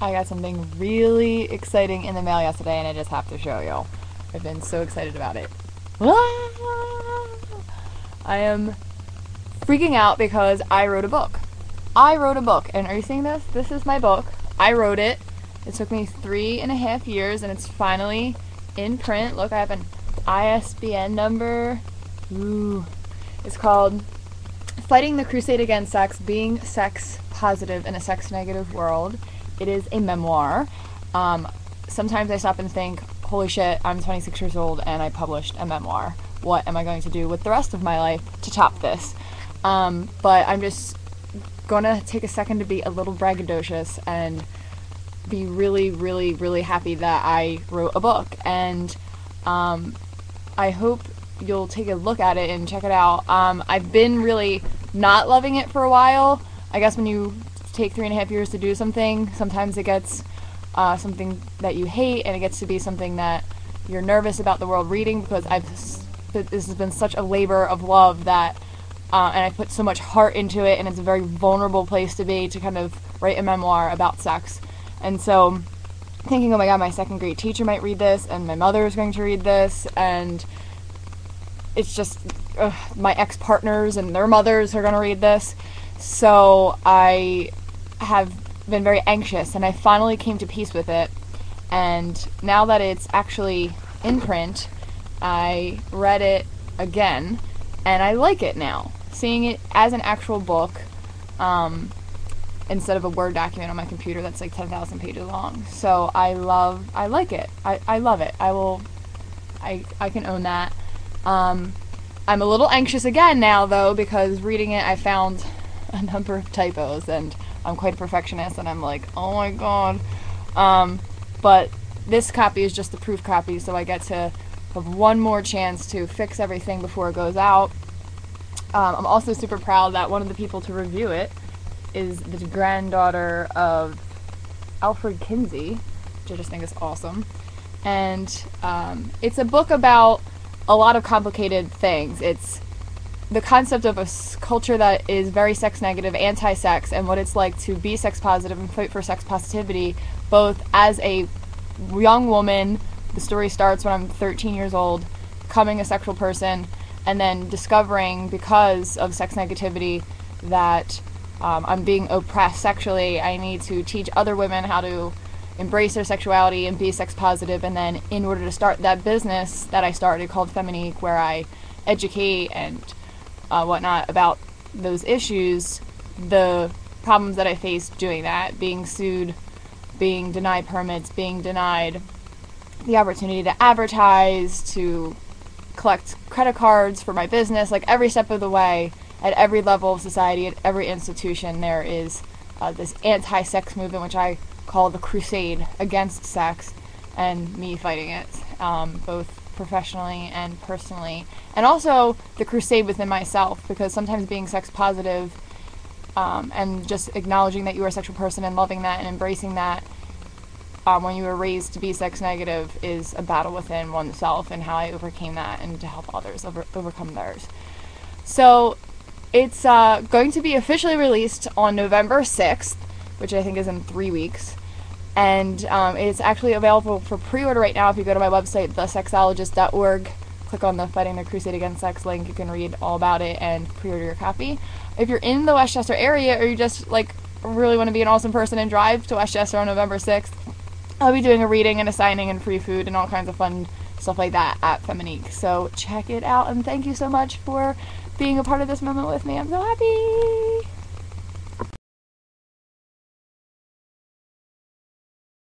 I got something really exciting in the mail yesterday and I just have to show you. I've been so excited about it. I am freaking out because I wrote a book. And are you seeing this? This is my book. I wrote it. It took me 3.5 years and it's finally in print. Look, I have an ISBN number. Ooh. It's called Fighting the Crusade Against Sex, Being Sex Positive in a Sex Negative World. It is a memoir. Sometimes I stop and think, holy shit, I'm 26 years old and I published a memoir. What am I going to do with the rest of my life to top this? But I'm just going to take a second to be a little braggadocious and be really, really, really happy that I wrote a book. And I hope you'll take a look at it and check it out. I've been really not loving it for a while. I guess when you take 3.5 years to do something, sometimes it gets something that you hate, and it gets to be something that you're nervous about the world reading, because this has been such a labor of love that and I put so much heart into it, and it's a very vulnerable place to be, to kind of write a memoir about sex. And so thinking, oh my god, my second grade teacher might read this, and my mother is going to read this, and it's just my ex-partners and their mothers are going to read this. So I have been very anxious, and I finally came to peace with it. And now that it's actually in print, I read it again, and I like it now. Seeing it as an actual book, instead of a Word document on my computer that's like 10,000 pages long. So I like it. I love it. I can own that. I'm a little anxious again now, though, because reading it I found a number of typos, and I'm quite a perfectionist, and I'm like, oh my god. But this copy is just the proof copy, so I get to have one more chance to fix everything before it goes out. I'm also super proud that one of the people to review it is the granddaughter of Alfred Kinsey, which I just think is awesome. And it's a book about a lot of complicated things. It's the concept of a culture that is very sex negative, anti-sex, and what it's like to be sex positive and fight for sex positivity, both as a young woman. The story starts when I'm 13 years old, becoming a sexual person, and then discovering, because of sex negativity, that I'm being oppressed sexually. I need to teach other women how to embrace their sexuality and be sex positive, and then in order to start that business that I started called Feminique, where I educate and whatnot about those issues, the problems that I faced doing that, being sued, being denied permits, being denied the opportunity to advertise, to collect credit cards for my business, like every step of the way, at every level of society, at every institution, there is this anti-sex movement, which I call the Crusade Against Sex, and me fighting it, both professionally and personally. And also the crusade within myself, because sometimes being sex positive and just acknowledging that you are a sexual person and loving that and embracing that when you were raised to be sex negative is a battle within oneself, and how I overcame that and to help others overcome theirs. So it's going to be officially released on November 6th, which I think is in 3 weeks. And it's actually available for pre-order right now. If you go to my website, thesexologist.org, click on the Fighting the Crusade Against Sex link, you can read all about it and pre-order your copy. If you're in the Westchester area, or you just like really want to be an awesome person and drive to Westchester on November 6th, I'll be doing a reading and a signing and free food and all kinds of fun stuff like that at Feminique. So check it out, and thank you so much for being a part of this moment with me. I'm so happy!